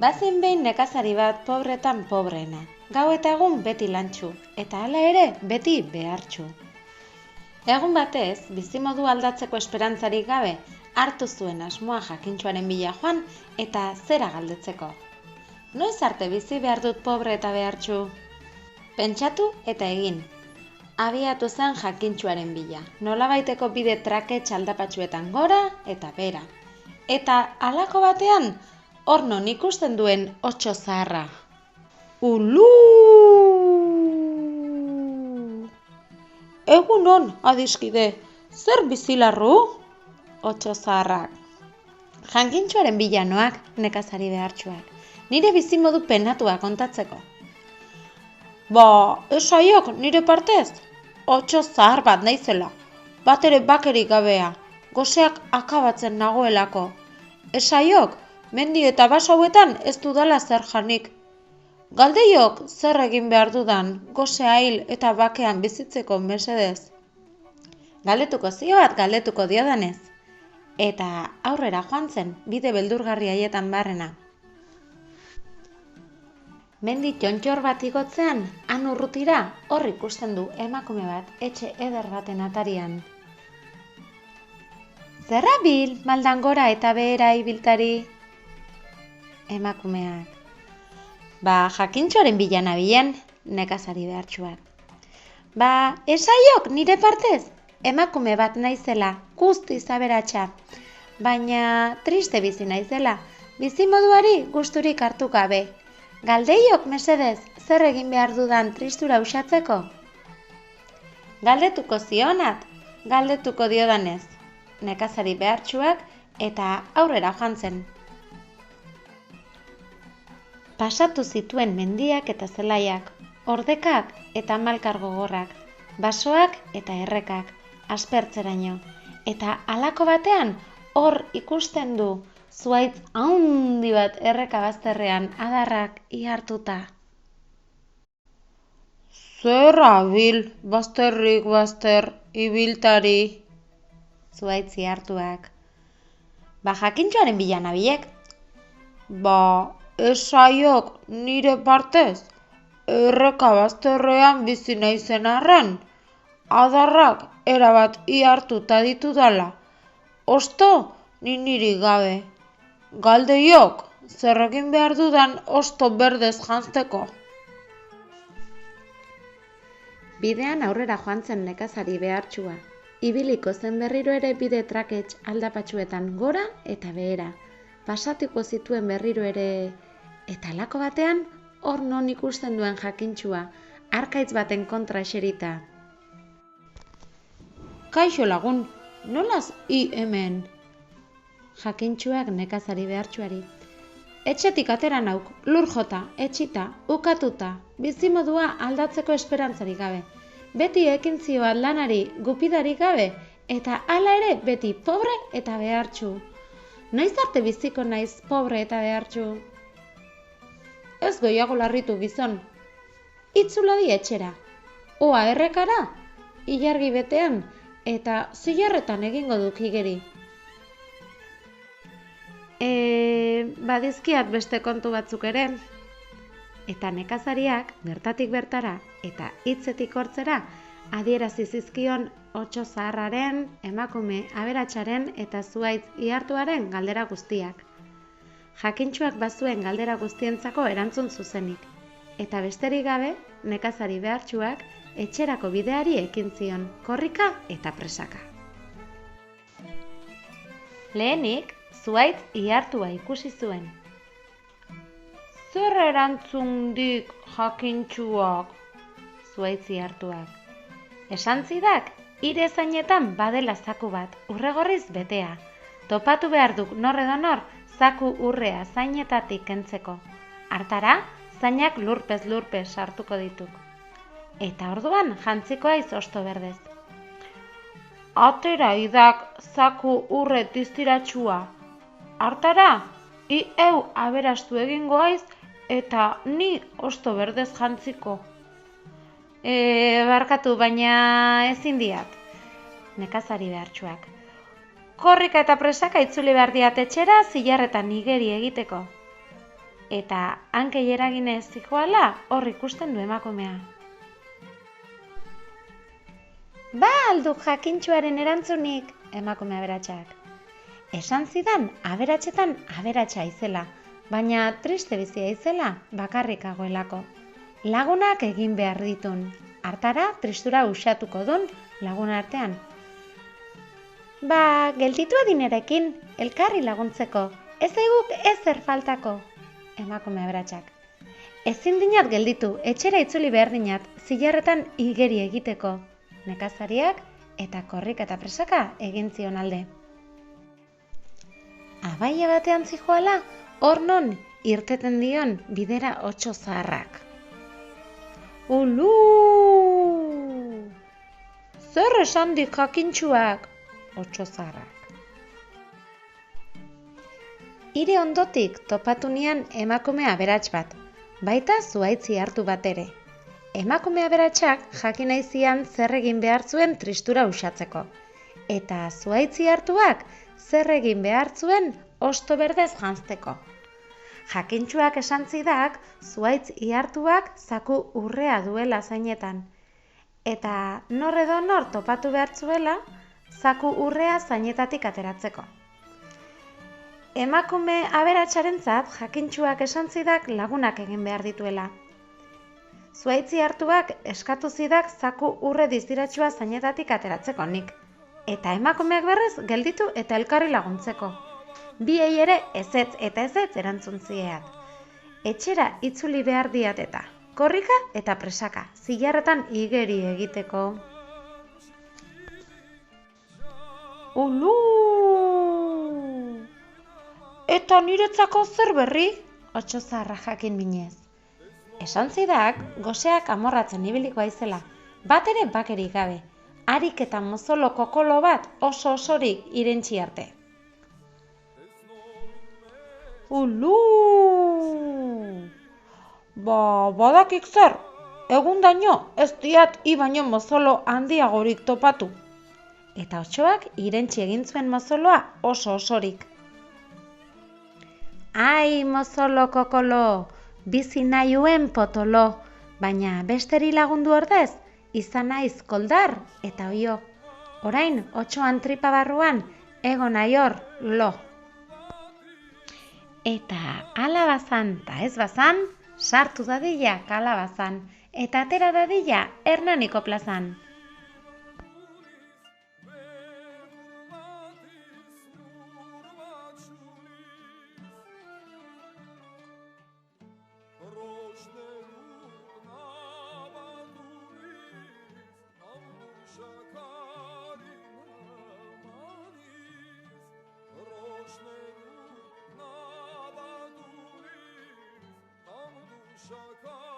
Bazen behin nekazari bat pobretan pobreena. Gau eta egun beti lantxu, eta hala ere beti behartxu. Egun batez, bizimodu aldatzeko esperantzarik gabe, hartu zuen asmoa jakintxoaren bila joan eta zera galdetzeko. Noiz arte bizi behar dut pobre eta behartxu? Pentsatu eta egin. Abiatu zen jakintxoaren bila, nolabaiteko bide trake txaldapatxuetan gora eta bera. Eta halako batean, hor non ikusten duen otso zaharra. Ulu! Egunon, adiskide, zer bizilarru? Otso zaharrak. Jakintxoaren bila noak, nekazari behartxuak. Nire bizimodu penatua kontatzeko. Ba, esaiok nire partez, otso zahar bat naizela, bat ere bakerik gabea, goseak akabatzen nagoelako. Esaiok, mendi eta baso hauetan ez dudala zer janik. Galdeiok zer egin behar dudan, gosea hil eta bakean bizitzeko mesedez. Galdetuko zioat, galdetuko diodanez. Eta aurrera joan zen, bide beldurgarri haietan barrena. Mendi txontxor bat igotzean, han urrutira, hor ikusten du emakume bat, etxe eder baten atarian. Zerra bil, maldan gora eta behera ibiltari? Emakumeak. Ba, jakintxoaren bila nabilen, nekazari behartxuak. Ba, esaiok nire partez, emakume bat naizela, guztiz aberatsa. Baina triste bizi naizela, bizimoduari gusturik hartu gabe. Galdeiok mesedez, zer egin behar dudan tristura usatzeko? Galdetuko zionat, galdetuko diodanez, nekazari behartxuak eta aurrera joan zen. Pasatu zituen mendiak eta zelaiak, ordekak eta malkar gogorrak, basoak eta errekak, aspertzeraino. Eta halako batean, hor ikusten du, zuhaitz handi bat erreka bazterrean adarrak ihartuta. Zer abil, bazterrik bazter, ibiltari, zuhaitz ihartuak. Ba, jakintxoaren bila nabilek. Ba, esaiok nire partez, erreka bazterrean bizi naizen arren, adarrak erabat ihartuta ditudala. Osto, niri gabe. Galdeiok, zer egin behar dudan osto berdez janzteko. Bidean aurrera joan zen nekazari behartxua. Ibiliko zen berriro ere bide trakets aldapatxuetan gora eta behera. Pasatuko zituen berriro ere, eta halako batean, hor non ikusten duen jakintxua, harkaitz baten kontra eserita. Kaixo lagun, nolaz hi hemen? Jakintxuak nekazari behartxuari. Etxetik atera nauk, lur jota, etxita, ukatuta, bizimodua aldatzeko esperantzarik gabe. Beti ekin zioat lanari gupidarik gabe, eta hala ere beti pobre eta behartxu. Noiz arte biziko naiz pobre eta behartxu? Ez gehiago larritu gizon. Itzuladi etxera. Oa errekara, ilargi betean, eta zilarretan egingo duk igeri. Badizkiat beste kontu batzuk ere. Eta nekazariak bertatik bertara eta hitzetik hortzera adierazi zizkion otso zaharraren, emakume aberatsaren eta zuhaitz ihartuaren galdera guztiak. Jakintxuak bazuen galdera guztientzako erantzun zuzenik. Eta besterik gabe, nekazari behartxuak etxerako bideari ekin zion, korrika eta presaka. Lehenik, zuhaitz ihartua ikusi zuen. Zer erantzun dik jakintxuak? Zuhaitz ihartuak. Esan zidak, hire zainetan badela zaku bat, urregorriz betea. Topatu behar duk nor edo nor, zaku urrea zainetatik kentzeko. Hartara, zainak lurpez sartuko dituk. Eta orduan jantziko aiz osto berdez. Atera idak zaku urre diztiratxua. Hartara, hi eu aberastu egingo aiz eta ni osto berdez jantziko. Barkatu, baina ezin diat. Nekazari behartxuak. Korrika eta presaka itzuli behar diat etxera zilarretan igeri egiteko. eta hankei eraginez zijoala hor ikusten du emakumea. Ba alduk jakintxuaren erantzunik, emakume aberatsak. Esan zidan aberatsetan aberatsa izela, baina triste bizia izela bakarrik agoelako. Lagunak egin behar ditun, hartara tristura usatuko dun lagun artean. Ba, gelditu adinerekin, elkarri laguntzeko, ez eguk ezer faltako, emakume aberatsak. Ezin dinat gelditu, etxera itzuli behar dinat, zilarretan igeri egiteko, nekazariak eta korrika eta presaka egin zion alde. Abaia batean zijoala, hor non irteten dion bidera otso zaharrak. Ulu! Zer esan dik jakintxuak, otso zaharrak. Hire ondotik topatu nian emakume aberats bat, baita zuhaitzi hartu bat ere. Emakume aberatsak jakin nahi zian zer egin behar zuen tristura usatzeko. Eta zuhaitzi hartuak zer egin behar zuen hosto berdez janzteko. Jakintxuak esan zidak zuhaitz ihartuak zaku urrea duela zainetan. Eta nor edo nor topatu behar zuela zaku urrea zainetatik ateratzeko. Emakume aberatsarentzat jakintxuak esan zidak lagunak egin behar dituela. Zuhaitzi hartuak eskatu zidak zaku urre diziratsua zainetatik ateratzeko nik. Eta emakumeak berrez gelditu eta elkarri laguntzeko. Biei ere ezetz eta ezetz erantzun zieat. Etxera itzuli behar diat eta, korrika eta presaka, zilarretan igeri egiteko. Ulu! Eta niretzako zer berri? Otso zaharra jakin minez. Esan zidak, goseak amorratzen ibiliko aizela, bat ere bakerik gabe, harik eta mozolo kokolo bat oso osorik irentsi arte. Ulu! Badakik zer, egundaino ez diat baino mozolo handiagorik topatu. Eta otsoak irentsi egin zuen mozoloa oso osorik. Ai, mozolo kokolo! Bizi nahiuen potolo, baina besteri lagundu ordez, izan naiz koldar eta oio. Orain, otsoan tripa barruan, ego nahi hor, lo. Eta hala bazan eta ez bazan, sartu dadila kalabazan, eta atera dadila Hernaniko plazan. Shaka